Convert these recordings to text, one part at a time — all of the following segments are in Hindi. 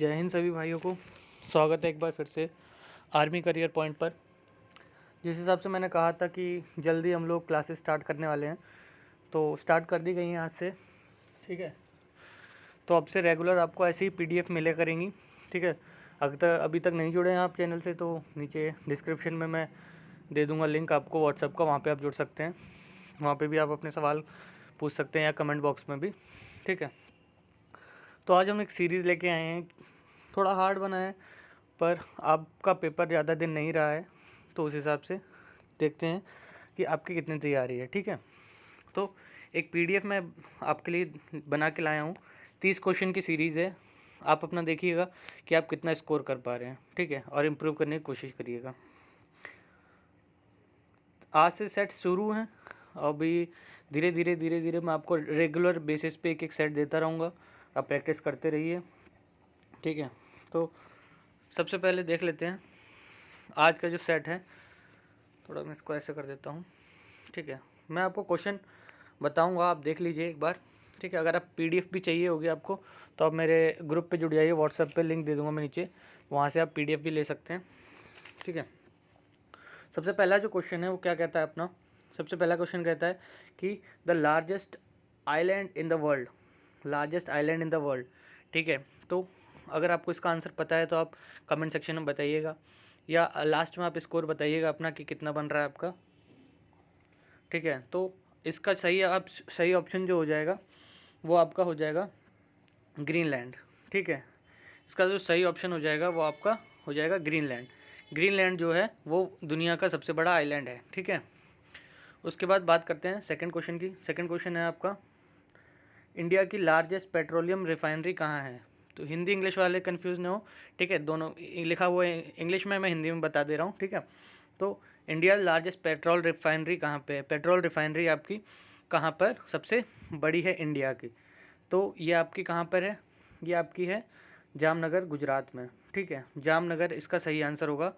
जय हिंद सभी भाइयों को। स्वागत है एक बार फिर से आर्मी करियर पॉइंट पर। जिस हिसाब से मैंने कहा था कि जल्दी हम लोग क्लासेस स्टार्ट करने वाले हैं, तो स्टार्ट कर दी गई हैं आज से। ठीक है, तो अब से रेगुलर आपको ऐसे ही PDF मिले करेंगी। ठीक है, अभी तक नहीं जुड़े हैं आप चैनल से, तो नीचे डिस्क्रिप्शन में मैं दे दूँगा लिंक आपको व्हाट्सएप का, वहाँ पर आप जुड़ सकते हैं। वहाँ पर भी आप अपने सवाल पूछ सकते हैं या कमेंट बॉक्स में भी। ठीक है, तो आज हम एक सीरीज़ लेके आए हैं। थोड़ा हार्ड बना है, पर आपका पेपर ज़्यादा दिन नहीं रहा है, तो उस हिसाब से देखते हैं कि आपकी कितनी तैयारी है। ठीक है, तो एक PDF मैं आपके लिए बना के लाया हूँ। 30 क्वेश्चन की सीरीज़ है। आप अपना देखिएगा कि आप कितना स्कोर कर पा रहे हैं। ठीक है, और इम्प्रूव करने की कोशिश करिएगा। आज से सेट शुरू हैं। अभी धीरे धीरे मैं आपको रेगुलर बेसिस पे एक सेट देता रहूँगा। आप प्रैक्टिस करते रहिए। ठीक है, तो सबसे पहले देख लेते हैं आज का जो सेट है। थोड़ा मैं इसको ऐसे कर देता हूँ। ठीक है, मैं आपको क्वेश्चन बताऊँगा, आप देख लीजिए एक बार। ठीक है, अगर आप PDF भी चाहिए होगी आपको, तो आप मेरे ग्रुप पे जुड़ जाइए। व्हाट्सएप पे लिंक दे दूँगा मैं नीचे, वहाँ से आप PDF भी ले सकते हैं। ठीक है, सबसे पहला जो क्वेश्चन है वो क्या कहता है अपना। सबसे पहला क्वेश्चन कहता है कि the largest island in the world, largest island in the world. ठीक है, तो अगर आपको इसका आंसर पता है तो आप कमेंट सेक्शन में बताइएगा, या लास्ट में आप स्कोर बताइएगा अपना कि कितना बन रहा है आपका। ठीक है, तो इसका सही ऑप्शन जो हो जाएगा वो आपका हो जाएगा ग्रीनलैंड। ठीक है, इसका जो सही ऑप्शन हो जाएगा वो आपका हो जाएगा ग्रीनलैंड। ग्रीनलैंड जो है वो दुनिया का सबसे बड़ा आइलैंड है। ठीक है, उसके बाद बात करते हैं सेकंड क्वेश्चन की। सेकंड क्वेश्चन है आपका, इंडिया की लार्जेस्ट पेट्रोलियम रिफाइनरी कहाँ है। तो हिंदी इंग्लिश वाले कंफ्यूज ना हो। ठीक है, दोनों लिखा हुआ है इंग्लिश में, मैं हिंदी में बता दे रहा हूँ। ठीक है, तो इंडिया लार्जेस्ट पेट्रोल रिफाइनरी कहाँ पे है। पेट्रोल रिफाइनरी आपकी कहाँ पर सबसे बड़ी है इंडिया की। तो ये आपकी कहाँ पर है, ये आपकी है जामनगर गुजरात में। ठीक है, जामनगर इसका सही आंसर होगा।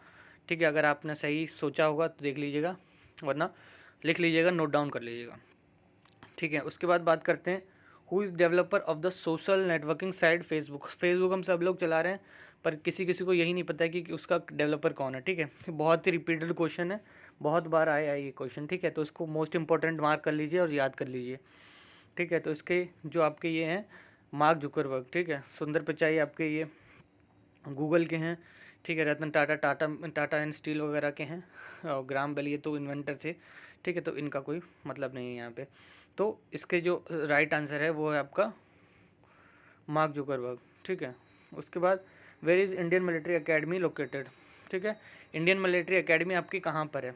ठीक है, अगर आपने सही सोचा होगा तो देख लीजिएगा, वरना लिख लीजिएगा, नोट डाउन कर लीजिएगा। ठीक है, उसके बाद बात करते हैं who is developer of the social networking site Facebook. Facebook हम सब लोग चला रहे हैं, पर किसी किसी को यही नहीं पता है कि उसका डेवलपर कौन है। ठीक है, बहुत ही रिपीटेड क्वेश्चन है, बहुत बार आया है ये क्वेश्चन। ठीक है, तो इसको मोस्ट इंपॉर्टेंट मार्क कर लीजिए और याद कर लीजिए। ठीक है, तो इसके जो आपके ये हैं मार्क जुकरबर्ग। ठीक है, सुंदर पिचाई आपके ये गूगल के हैं। ठीक है, रतन टाटा टाटा एंड स्टील वगैरह के हैं, और ग्राम बेल ये तो इन्वेंटर थे। ठीक है, तो इनका कोई मतलब नहीं है यहाँ पे। तो इसके जो राइट आंसर है वो है आपका मार्क जुकरबर्ग। ठीक है, उसके बाद where is Indian military academy located. ठीक है, इंडियन मिलिट्री एकेडमी आपकी कहाँ पर है,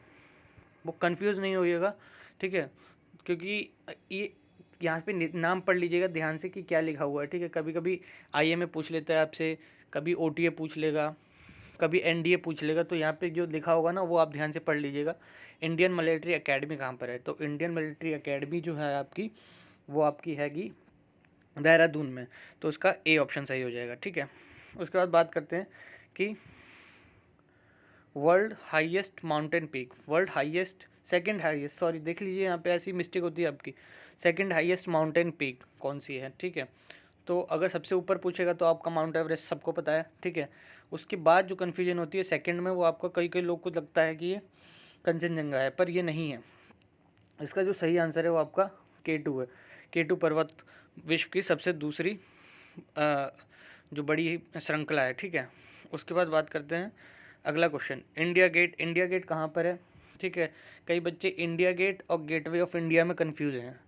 वो कंफ्यूज नहीं होइएगा। ठीक है, क्योंकि ये यहाँ पे नाम पढ़ लीजिएगा ध्यान से कि क्या लिखा हुआ है। ठीक है, कभी कभी IMA पूछ लेता है आपसे, कभी OTA पूछ लेगा, कभी NDA पूछ लेगा, तो यहाँ पे जो लिखा होगा ना वो आप ध्यान से पढ़ लीजिएगा। इंडियन मिलिट्री एकेडमी कहाँ पर है, तो इंडियन मिलिट्री एकेडमी जो है आपकी वो आपकी हैगी देहरादून में, तो उसका A ऑप्शन सही हो जाएगा। ठीक है, उसके बाद बात करते हैं कि world highest mountain peak, world highest second highest, sorry देख लीजिए यहाँ पे ऐसी मिस्टेक होती है आपकी, सेकंड हाईएस्ट माउंटेन पीक कौन सी है। ठीक है, तो अगर सबसे ऊपर पूछेगा तो आपका माउंट एवरेस्ट सबको पता है। ठीक है, उसके बाद जो कन्फ्यूजन होती है सेकंड में, वो आपका कई कई लोग को लगता है कि ये कंचनजंगा है, पर ये नहीं है। इसका जो सही आंसर है वो आपका K2 है। K2 पर्वत विश्व की सबसे दूसरी जो बड़ी श्रृंखला है। ठीक है, उसके बाद बात करते हैं अगला question, India Gate. India Gate कहाँ पर है। ठीक है, कई बच्चे इंडिया गेट और गेटवे ऑफ इंडिया में कंफ्यूज हैं।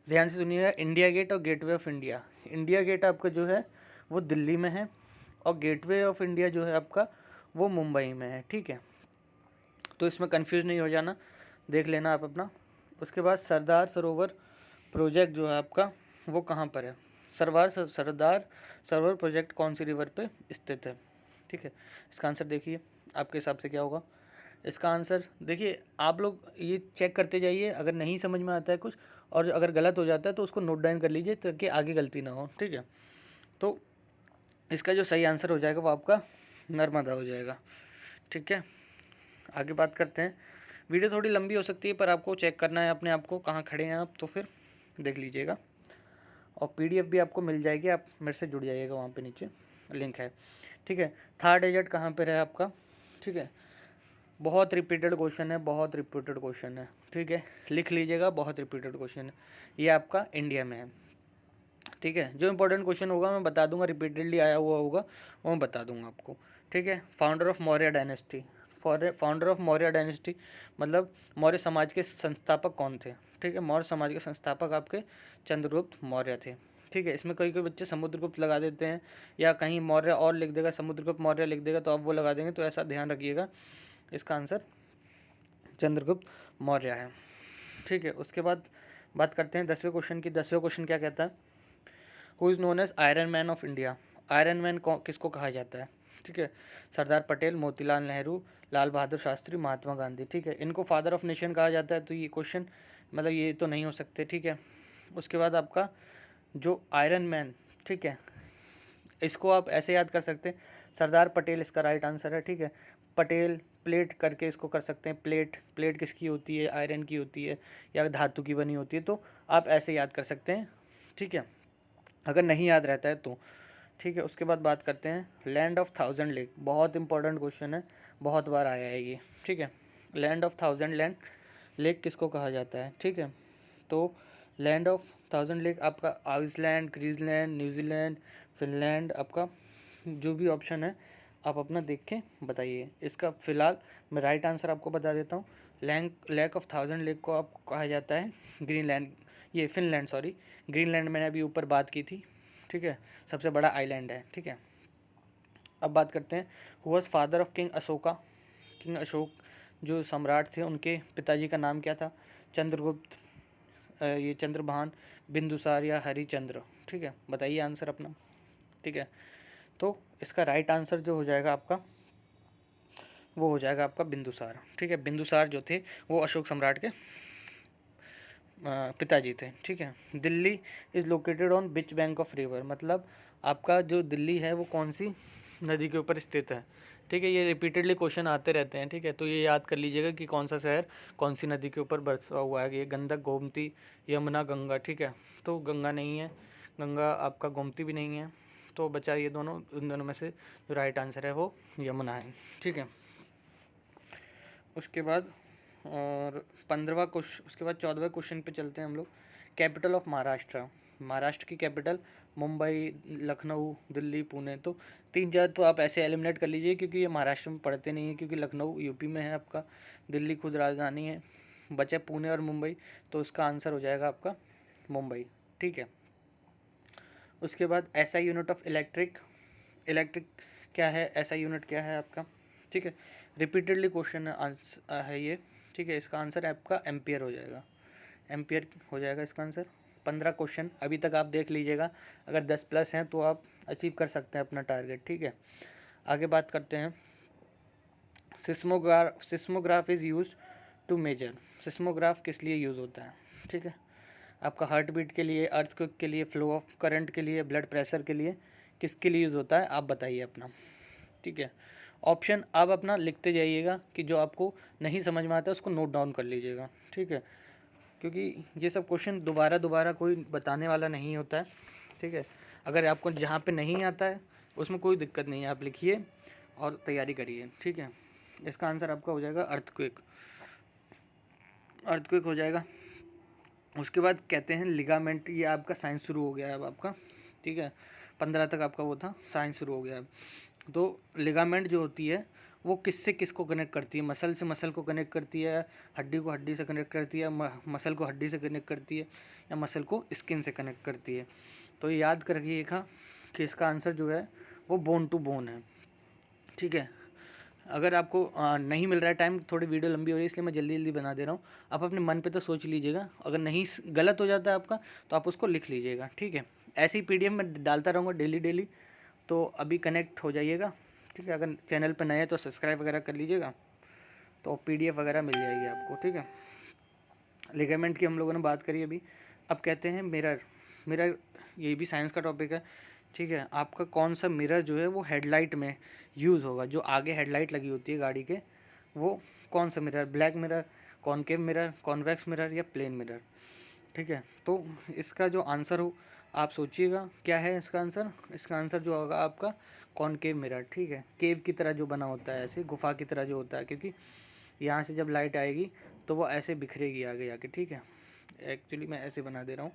ध्यान से सुनिएगा, इंडिया गेट और Gateway of India. India Gate आपका जो है वो दिल्ली में है, और गेटवे ऑफ इंडिया जो है आपका वो मुंबई में है। ठीक है, तो इसमें कंफ्यूज नहीं हो जाना, देख लेना आप अपना। उसके बाद सरदार सरोवर प्रोजेक्ट जो है आपका वो कहाँ पर है। सरदार सरोवर प्रोजेक्ट कौन सी रिवर पे स्थित है। ठीक है, इसका आंसर देखिए आपके हिसाब से क्या होगा। इसका आंसर देखिए, आप लोग ये चेक करते जाइए, अगर नहीं समझ में आता है कुछ और अगर गलत हो जाता है तो उसको नोट डाउन कर लीजिए ताकि आगे गलती ना हो। ठीक है, तो इसका जो सही आंसर हो जाएगा वो आपका नर्मदा हो जाएगा। ठीक है, आगे बात करते हैं। वीडियो थोड़ी लंबी हो सकती है, पर आपको चेक करना है अपने आप को कहाँ खड़े हैं आप, तो फिर देख लीजिएगा। और PDF भी आपको मिल जाएगी, आप मेरे से जुड़ जाइएगा वहाँ पे नीचे। लिंक है। ठीक है, थर्ड एजेट कहाँ पर है आपका? ठीक है, बहुत रिपीटेड क्वेश्चन है, बहुत रिपीटेड क्वेश्चन है। ठीक है, लिख लीजिएगा, बहुत रिपीटेड क्वेश्चन है। ये आपका इंडिया में है। ठीक है, जो इंपॉर्टेंट क्वेश्चन होगा मैं बता दूंगा, रिपीटेडली आया हुआ होगा वो मैं बता दूंगा आपको। ठीक है, founder of Maurya dynasty, founder of Maurya dynasty मतलब मौर्य समाज के संस्थापक कौन थे? ठीक है, मौर्य समाज के संस्थापक आपके चंद्रगुप्त मौर्य थे। ठीक है, इसमें कई बच्चे समुद्रगुप्त लगा देते हैं, या कहीं मौर्य और लिख देगा, समुद्रगुप्त मौर्य लिख देगा तो आप वो लगा देंगे, तो ऐसा ध्यान रखिएगा। इसका आंसर चंद्रगुप्त मौर्य है। ठीक है, उसके बाद बात करते हैं 10वें क्वेश्चन की। 10वें क्वेश्चन क्या कहता है? Who is known as Iron Man of India. Iron Man किसको कहा जाता है? ठीक है, सरदार पटेल, मोतीलाल नेहरू, लाल बहादुर शास्त्री, महात्मा गांधी। ठीक है, इनको फादर ऑफ नेशन कहा जाता है, तो ये क्वेश्चन मतलब ये तो नहीं हो सकते। ठीक है, उसके बाद आपका जो आयरन मैन, ठीक है, इसको आप ऐसे याद कर सकते हैं, सरदार पटेल इसका राइट आंसर है। ठीक है, पटेल प्लेट करके इसको कर सकते हैं, प्लेट, प्लेट किसकी होती है? आयरन की होती है या धातु की बनी होती है, तो आप ऐसे याद कर सकते हैं। ठीक है, अगर नहीं याद रहता है तो। ठीक है, उसके बाद बात करते हैं लैंड ऑफ थाउजेंड लेक। बहुत इंपॉर्टेंट क्वेश्चन है, बहुत बार आया है ये। ठीक है, लैंड ऑफ थाउजेंड लेक किसको कहा जाता है? ठीक है, तो लैंड ऑफ थाउजेंड लेक आपका आइसलैंड, ग्रीनलैंड, न्यूजीलैंड, फिनलैंड, आपका जो भी ऑप्शन है आप अपना देख के बताइए। इसका फ़िलहाल मैं राइट आंसर आपको बता देता हूँ। लेक ऑफ थाउजेंड लेक को आप कहा जाता है ग्रीनलैंड, ये फिनलैंड, सॉरी, ग्रीनलैंड मैंने अभी ऊपर बात की थी। ठीक है, सबसे बड़ा आइलैंड है। ठीक है, अब बात करते हैं who was father of king Ashoka. King Ashok जो सम्राट थे, उनके पिताजी का नाम क्या था? चंद्रगुप्त, ये चंद्रभान, बिंदुसार या हरिचंद्र। ठीक है, बताइए आंसर अपना। ठीक है, तो इसका राइट आंसर जो हो जाएगा आपका, वो हो जाएगा आपका बिंदुसार। ठीक है, बिंदुसार जो थे वो अशोक सम्राट के पिताजी थे। ठीक है, Delhi is located on which bank of river, मतलब आपका जो दिल्ली है वो कौन सी नदी के ऊपर स्थित है? ठीक है, ये रिपीटेडली क्वेश्चन आते रहते हैं। ठीक है, तो ये याद कर लीजिएगा कि कौन सा शहर कौन सी नदी के ऊपर बरसा हुआ है। ये गंडक, गोमती, यमुना, गंगा। ठीक है, तो गंगा नहीं है, गंगा आपका गोमती भी नहीं है, तो बचा ये दोनों, इन दोनों में से जो राइट आंसर है वो यमुना है। ठीक है, उसके बाद और 15वां क्वेश्चन, उसके बाद 14वें क्वेश्चन पे चलते हैं हम लोग। Capital of Maharashtra. महाराष्ट्र की कैपिटल मुंबई, लखनऊ, दिल्ली, पुणे। तो 3-4 तो आप ऐसे एलिमिनेट कर लीजिए क्योंकि ये महाराष्ट्र में पड़ते नहीं है, क्योंकि लखनऊ यूपी में है आपका, दिल्ली खुद राजधानी है, बचे पुणे और मुंबई, तो उसका आंसर हो जाएगा आपका मुंबई। ठीक है, उसके बाद SI unit of electric, electric क्या है, ऐसा यूनिट क्या है आपका? ठीक है, रिपीटेडली क्वेश्चन है ये। ठीक है, इसका आंसर आपका एम्पियर हो जाएगा, एम्पियर हो जाएगा इसका आंसर। 15 क्वेश्चन अभी तक आप देख लीजिएगा, अगर 10 प्लस हैं तो आप अचीव कर सकते हैं अपना टारगेट। ठीक है, आगे बात करते हैं seismograph is use to measure. Seismograph किस लिए यूज़ होता है? ठीक है, आपका हार्ट बीट के लिए, अर्थक्वेक के लिए, फ्लो ऑफ करंट के लिए, ब्लड प्रेशर के लिए, किसके लिए यूज़ होता है आप बताइए अपना। ठीक है, ऑप्शन आप अपना लिखते जाइएगा कि जो आपको नहीं समझ में आता है उसको नोट डाउन कर लीजिएगा। ठीक है, क्योंकि ये सब क्वेश्चन दोबारा दोबारा कोई बताने वाला नहीं होता है। ठीक है, अगर आपको जहाँ पे नहीं आता है उसमें कोई दिक्कत नहीं है, आप लिखिए और तैयारी करिए। ठीक है, इसका आंसर आपका हो जाएगा अर्थक्वेक, अर्थक्वेक हो जाएगा। उसके बाद कहते हैं लिगामेंट, ये आपका साइंस शुरू हो गया है अब आपका। ठीक है, 15 तक आपका वो था, साइंस शुरू हो गया है। तो लिगामेंट जो होती है वो किससे किसको कनेक्ट करती है? मसल से मसल को कनेक्ट करती है, हड्डी को हड्डी से कनेक्ट करती है, मसल को हड्डी से कनेक्ट करती है, या मसल को स्किन से कनेक्ट करती है? तो ये याद कर रखिएगा कि इसका आंसर जो है वो बोन टू बोन है। ठीक है, अगर आपको नहीं मिल रहा है टाइम, थोड़ी वीडियो लंबी हो रही है इसलिए मैं जल्दी जल्दी बना दे रहा हूँ, आप अपने मन पे तो सोच लीजिएगा, अगर नहीं गलत हो जाता है आपका तो आप उसको लिख लीजिएगा। ठीक है, ऐसे ही PDF में डालता रहूँगा डेली डेली, तो अभी कनेक्ट हो जाइएगा। ठीक है, अगर चैनल पर नए हैं तो सब्सक्राइब वगैरह कर लीजिएगा, तो PDF वगैरह मिल जाएगी आपको। ठीक है, लिगामेंट की हम लोगों ने बात करी अभी। अब कहते हैं मिरर, मिरर ये भी साइंस का टॉपिक है। ठीक है, आपका कौन सा मिरर जो है वो हेडलाइट में यूज़ होगा? जो आगे हेडलाइट लगी होती है गाड़ी के, वो कौन सा mirror? Black mirror, concave mirror, convex mirror या प्लेन मिरर? ठीक है, तो इसका जो आंसर हो आप सोचिएगा क्या है इसका आंसर। इसका आंसर जो होगा आपका कॉनकेव मिरर, ठीक है, केव की तरह जो बना होता है, ऐसे गुफा की तरह जो होता है, क्योंकि यहाँ से जब लाइट आएगी तो वो ऐसे बिखरेगी आगे जाके, ठीक है। एक्चुअली मैं ऐसे बना दे रहा हूँ,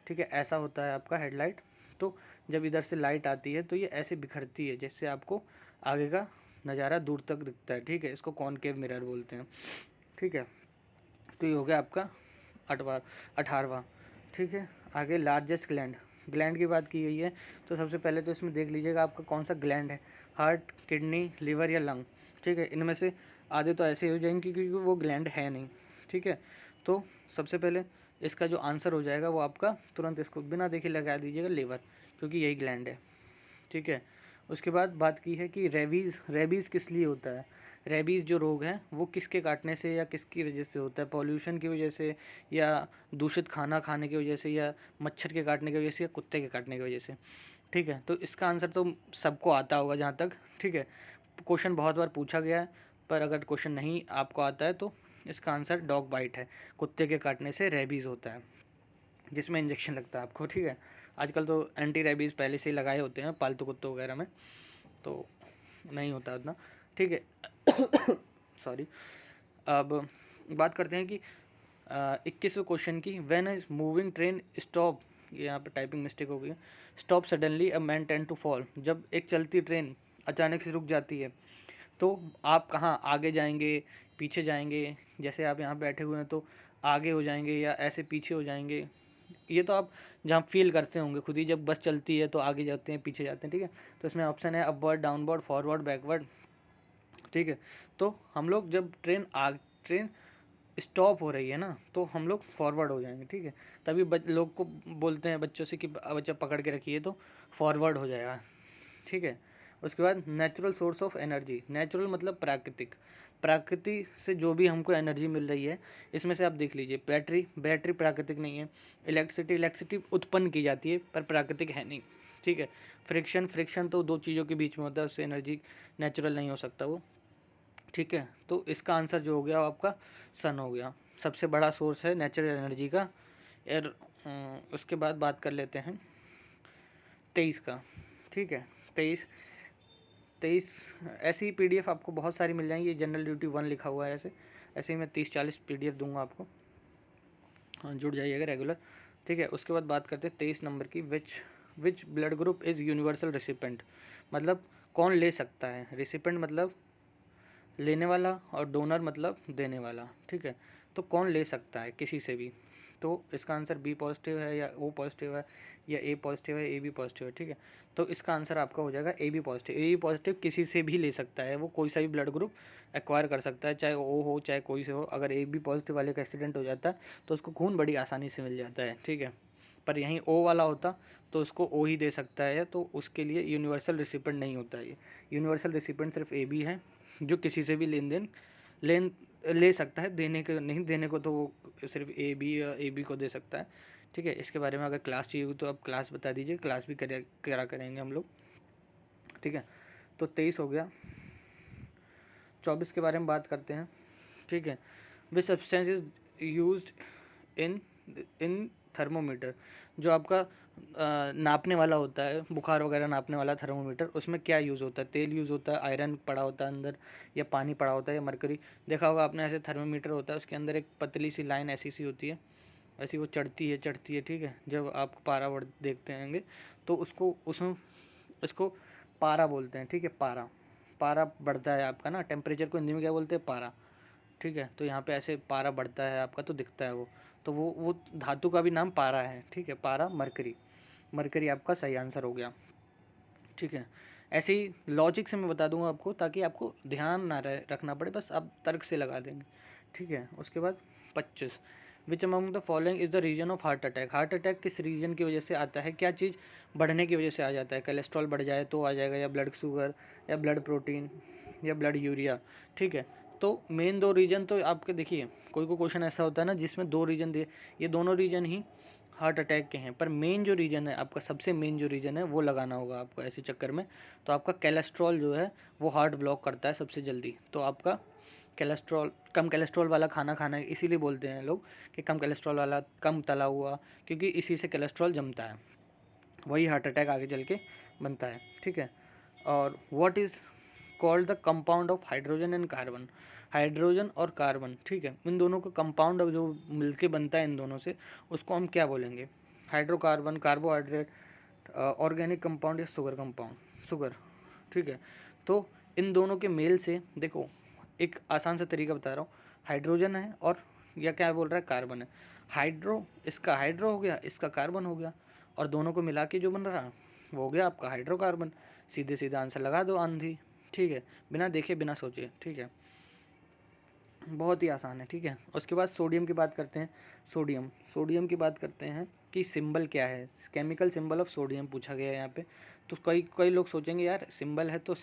ठीक है, ऐसा होता है आपका हेडलाइट। तो जब इधर से लाइट आती है तो ये ऐसे बिखरती है, जिससे आपको आगे का नज़ारा दूर तक दिखता है, ठीक है। इसको कॉनकेव मिरर बोलते हैं, ठीक है। तो ये हो गया आपका 18वां, ठीक है। आगे लार्जेस्ट ग्लैंड, ग्लैंड की बात की गई है, तो सबसे पहले तो इसमें देख लीजिएगा आपका कौन सा ग्लैंड है, हार्ट, किडनी, लिवर या लंग, ठीक है। इनमें से आधे तो ऐसे हो जाएंगे क्योंकि वो ग्लैंड है नहीं, ठीक है। तो सबसे पहले इसका जो आंसर हो जाएगा वो आपका, तुरंत इसको बिना देखे लगा दीजिएगा लीवर, क्योंकि यही ग्लैंड है, ठीक है। उसके बाद बात की है कि रेबीज़, रेबीज़ किस लिए होता है। रेबीज़ जो रोग है वो किसके काटने से या किसकी वजह से होता है, पॉल्यूशन की वजह से, या दूषित खाना खाने की वजह से, या मच्छर के काटने की वजह से, या कुत्ते के काटने की वजह से, ठीक है। तो इसका आंसर तो सबको आता होगा जहाँ तक, ठीक है। क्वेश्चन बहुत बार पूछा गया है, पर अगर क्वेश्चन नहीं आपको आता है तो इसका आंसर डॉग बाइट है, कुत्ते के काटने से रेबीज़ होता है, जिसमें इंजेक्शन लगता है आपको, ठीक है। आजकल तो एंटी रेबीज़ पहले से ही लगाए होते हैं पालतू कुत्तों वगैरह में, तो नहीं होता उतना, ठीक है। सॉरी। अब बात करते हैं कि 21वें क्वेश्चन की, when a moving train stop, ये यहाँ पे टाइपिंग मिस्टेक हो गई है, stop suddenly a man tend to fall, जब एक चलती ट्रेन अचानक से रुक जाती है तो आप कहाँ आगे जाएंगे, पीछे जाएंगे। जैसे आप यहाँ बैठे हुए हैं तो आगे हो जाएंगे या ऐसे पीछे हो जाएंगे, ये तो आप जहाँ फील करते होंगे खुद ही, जब बस चलती है तो आगे जाते हैं पीछे जाते हैं, ठीक है। तो इसमें ऑप्शन है अपवर्ड, डाउनवर्ड, फॉरवर्ड, बैकवर्ड, ठीक है। तो हम लोग जब ट्रेन स्टॉप हो रही है ना तो हम लोग फॉरवर्ड हो जाएंगे, ठीक है। तभी लोग को बोलते हैं बच्चों से कि बच्चा पकड़ के रखिए तो फॉरवर्ड हो जाएगा, ठीक है। उसके बाद natural source of energy, natural मतलब प्राकृतिक, प्रकृति से जो भी हमको एनर्जी मिल रही है, इसमें से आप देख लीजिए, बैटरी, बैटरी प्राकृतिक नहीं है। इलेक्ट्रिसिटी, इलेक्ट्रिसिटी उत्पन्न की जाती है पर प्राकृतिक है नहीं, ठीक है। फ्रिक्शन, फ्रिक्शन तो दो चीज़ों के बीच में होता है, उससे एनर्जी नेचुरल नहीं हो सकता वो, ठीक है। तो इसका आंसर जो हो गया वो आपका सन हो गया, सबसे बड़ा सोर्स है नेचुरल एनर्जी का। और उसके बाद बात कर लेते हैं 23 का, ठीक है। 23 ऐसी ही PDF आपको बहुत सारी मिल जाएंगी, जनरल ड्यूटी 1 लिखा हुआ है ऐसे, ऐसे ही मैं 30-40 PDF दूंगा आपको, हाँ, जुड़ जाइएगा रेगुलर, ठीक है। उसके बाद बात करते हैं 23 नंबर की, which blood group is universal recipient, मतलब कौन ले सकता है, रिसिपेंट मतलब लेने वाला और डोनर मतलब देने वाला, ठीक है। तो कौन ले सकता है किसी से भी, तो इसका आंसर बी पॉजिटिव है या ओ पॉजिटिव है या ए पॉजिटिव है, ए बी पॉजिटिव है, ठीक है। तो इसका आंसर आपका हो जाएगा A B positive. A B positive किसी से भी ले सकता है, वो कोई सा भी ब्लड ग्रुप एक्वायर कर सकता है, चाहे ओ हो चाहे कोई से हो। अगर ए बी पॉजिटिव वाले का एक्सीडेंट हो जाता है तो उसको खून बड़ी आसानी से मिल जाता है, ठीक है। पर यहीं ओ वाला होता तो उसको ओ ही दे सकता है, तो उसके लिए यूनिवर्सल रिसिपेंट नहीं होता है। ये यूनिवर्सल रिसिपेंट सिर्फ ए बी है, जो किसी से भी लेन ले सकता है, देने को नहीं, देने को तो वो सिर्फ ए बी या ए बी को दे सकता है, ठीक है। इसके बारे में अगर क्लास चाहिए हो तो आप क्लास बता दीजिए, क्लास भी करा करेंगे हम लोग, ठीक है। तो 23 हो गया। 24 के बारे में बात करते हैं, ठीक है। Which substance is used in in thermometer, जो आपका नापने वाला होता है, बुखार वगैरह नापने वाला थर्मोमीटर, उसमें क्या यूज़ होता है, तेल यूज़ होता है, आयरन पड़ा होता है अंदर, या पानी पड़ा होता है, या मरकरी। देखा होगा आपने, ऐसे थर्मोमीटर होता है, उसके अंदर एक पतली सी लाइन ऐसी सी होती है, ऐसी वो चढ़ती है, ठीक है। जब आप पारा बढ़ देखते होंगे तो उसको उसमें इसको पारा बोलते हैं, ठीक है। पारा, पारा बढ़ता है आपका ना, टेम्परेचर को हिंदी में क्या बोलते हैं, पारा, ठीक है। तो यहाँ पे ऐसे पारा बढ़ता है आपका तो दिखता है वो, तो वो धातु का भी नाम पारा है, ठीक है। पारा, मरकरी, मरकरी आपका सही आंसर हो गया, ठीक है। ऐसे ही लॉजिक से मैं बता दूंगा आपको, ताकि आपको ध्यान ना रखना पड़े, बस आप तर्क से लगा देंगे, ठीक है। उसके बाद 25, which among the following is the reason of heart attack, heart attack किस रीजन की वजह से आता है, क्या चीज़ बढ़ने की वजह से आ जाता है, कोलेस्ट्रॉल बढ़ जाए तो आ जाएगा, या ब्लड शुगर, या ब्लड प्रोटीन, या ब्लड यूरिया, ठीक है। तो मेन दो रीजन तो आपके देखिए, कोई क्वेश्चन ऐसा होता है ना जिसमें दो रीजन दे, ये दोनों रीजन ही हार्ट अटैक के हैं, पर मेन जो रीजन है आपका, सबसे मेन जो रीजन है वो लगाना होगा आपको ऐसे चक्कर में। तो आपका कोलेस्ट्रॉल जो है वो हार्ट ब्लॉक करता है सबसे जल्दी, तो आपका कोलेस्ट्रॉल, कम कोलेस्ट्रॉल वाला खाना खाना है, इसीलिए बोलते हैं लोग कि कम कोलेस्ट्रॉल वाला, कम तला हुआ, क्योंकि इसी से कोलेस्ट्रॉल जमता है, वही हार्ट अटैक आगे चल के बनता है, ठीक है। और what is called the compound of hydrogen and carbon, hydrogen और कार्बन, ठीक है, इन दोनों का कंपाउंड जो मिलके बनता है इन दोनों से, उसको हम क्या बोलेंगे? हाइड्रोकार्बन, कार्बोहाइड्रेट, ऑर्गेनिक कंपाउंड या शुगर कंपाउंड, शुगर, ठीक है। तो इन दोनों के मेल से देखो, एक आसान सा तरीका बता रहा हूँ, हाइड्रोजन है और या क्या बोल रहा है, कार्बन है, हाइड्रो, इसका हाइड्रो हो गया, इसका कार्बन हो गया, और दोनों को मिला के जो बन रहा वो हो गया आपका हाइड्रोकार्बन। सीधे सीधा आंसर लगा दो, आंधी, ठीक है, बिना देखे बिना सोचे, ठीक है, बहुत ही आसान है, ठीक है। उसके बाद सोडियम की बात करते हैं, सोडियम, सोडियम की बात करते हैं कि सिंबल क्या है, केमिकल सिंबल ऑफ सोडियम पूछा गया है यहाँ पे। तो कई कई लोग सोचेंगे यार सिंबल है तो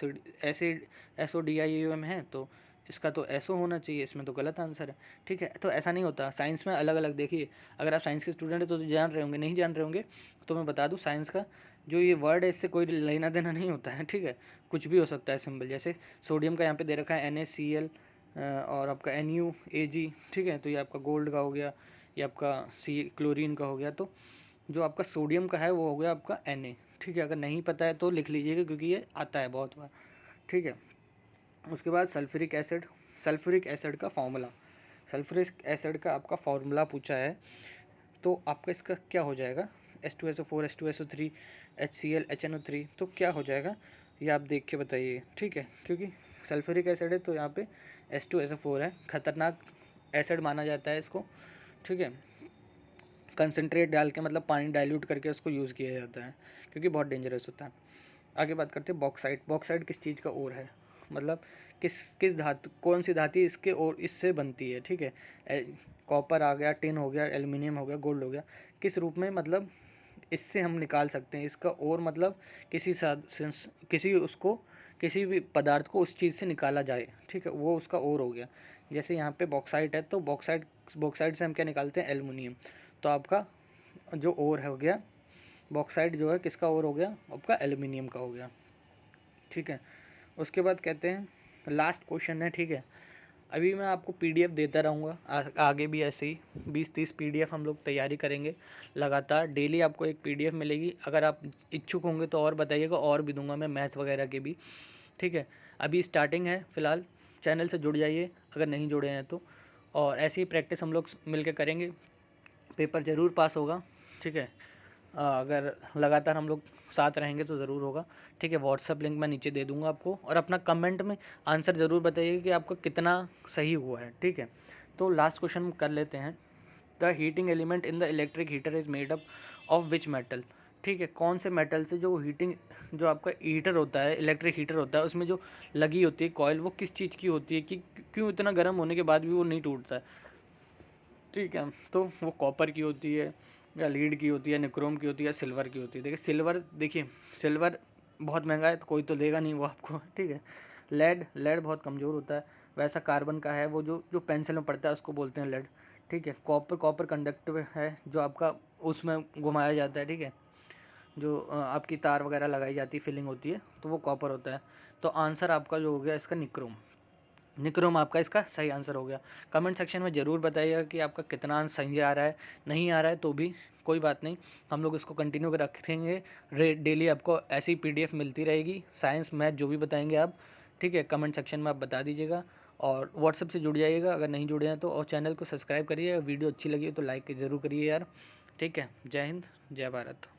एसिड, SODIUM है, तो इसका तो SO होना चाहिए, इसमें तो गलत आंसर है, ठीक है। तो ऐसा नहीं होता, साइंस में अलग अलग, देखिए अगर आप साइंस के स्टूडेंट हैं तो जान रहे होंगे, नहीं जान रहे होंगे तो मैं बता दूँ, साइंस का जो ये वर्ड है इससे कोई लेना देना नहीं होता है, ठीक है, कुछ भी हो सकता है सिंबल। जैसे सोडियम का यहाँ पे दे रखा है NaCl, और आपका NuAg, ठीक है, तो ये आपका गोल्ड का हो गया, ये आपका क्लोरीन का हो गया। तो जो आपका सोडियम का है वो हो गया आपका Na, ठीक है। अगर नहीं पता है तो लिख लीजिएगा क्योंकि ये आता है बहुत बार, ठीक है। उसके बाद सल्फ्यूरिक एसिड, सल्फ्यूरिक एसिड का फॉर्मूला, सल्फ्यूरिक एसिड का आपका फॉर्मूला पूछा है, तो आपका इसका क्या हो जाएगा, H2SO4 H2SO3 HCl HNO3, तो क्या हो जाएगा ये आप देख के बताइए, ठीक है। क्योंकि सल्फ्यूरिक एसिड है तो यहाँ पे H2SO4 है, खतरनाक एसिड माना जाता है इसको, ठीक है। कंसनट्रेट डाल के मतलब पानी डाइल्यूट करके उसको यूज़ किया जाता है क्योंकि बहुत डेंजरस होता है। आगे बात करते हैं बॉक्साइट, बॉक्साइट किस चीज़ का ओर है, मतलब किस किस धातु, कौन सी धातु इसके और इससे बनती है, ठीक है। कॉपर आ गया, टिन हो गया, एल्युमिनियम हो गया, गोल्ड हो गया, किस रूप में, मतलब इससे हम निकाल सकते हैं इसका और, मतलब किसी उसको, किसी भी पदार्थ को उस चीज़ से निकाला जाए, ठीक है, वो उसका और हो गया। जैसे यहाँ पे बॉक्साइट है तो बॉक्साइट से हम क्या निकालते हैं, एल्युमिनियम, तो आपका जो और हो गया बॉक्साइट जो है किसका और हो गया, आपका एल्युमिनियम का हो गया, ठीक है। उसके बाद कहते हैं लास्ट क्वेश्चन है, ठीक है। अभी मैं आपको PDF देता रहूँगा, आगे भी ऐसे ही 20-30 PDF हम लोग तैयारी करेंगे लगातार, डेली आपको एक PDF मिलेगी। अगर आप इच्छुक होंगे तो और बताइएगा, और भी दूंगा मैं मैथ्स वगैरह के भी, ठीक है। अभी स्टार्टिंग है फ़िलहाल, चैनल से जुड़ जाइए अगर नहीं जुड़े हैं तो, और ऐसी ही प्रैक्टिस हम लोग मिल के करेंगे, पेपर ज़रूर पास होगा, ठीक है। अगर लगातार हम लोग साथ रहेंगे तो ज़रूर होगा, ठीक है। व्हाट्सअप लिंक मैं नीचे दे दूंगा आपको, और अपना कमेंट में आंसर ज़रूर बताइए कि आपका कितना सही हुआ है, ठीक है। तो लास्ट क्वेश्चन कर लेते हैं, the heating element in the electric heater is made up of which metal, ठीक है। कौन से मेटल से जो हीटिंग, जो आपका हीटर होता है, इलेक्ट्रिक हीटर होता है, उसमें जो लगी होती है कॉइल, वो किस चीज़ की होती है कि क्यों इतना गर्म होने के बाद भी वो नहीं टूटता है, ठीक है। तो वो कॉपर की होती है या लीड की होती है, निक्रोम की होती है या सिल्वर की होती है। देखिए सिल्वर, देखिए सिल्वर बहुत महंगा है तो कोई तो देगा नहीं वो आपको, ठीक है। लेड बहुत कमज़ोर होता है, वैसा कार्बन का है वो जो पेंसिल में पड़ता है उसको बोलते हैं लेड, ठीक है। कॉपर कंडक्टिव है जो आपका उसमें घुमाया जाता है, ठीक है, जो आपकी तार वगैरह लगाई जाती है, फिलिंग होती है, तो वो कॉपर होता है। तो आंसर आपका जो हो गया इसका निक्रोम, निक्रोम आपका इसका सही आंसर हो गया। कमेंट सेक्शन में ज़रूर बताइएगा कि आपका कितना आंसर सही आ रहा है, नहीं आ रहा है तो भी कोई बात नहीं, हम लोग इसको कंटिन्यू कर रखेंगे, डेली आपको ऐसी PDF मिलती रहेगी, साइंस मैथ जो भी बताएंगे आप, ठीक है। कमेंट सेक्शन में आप बता दीजिएगा, और व्हाट्सअप से जुड़ जाइएगा अगर नहीं जुड़े हैं तो, और चैनल को सब्सक्राइब करिए, वीडियो अच्छी लगी तो लाइक ज़रूर करिए यार, ठीक है। जय हिंद, जय भारत।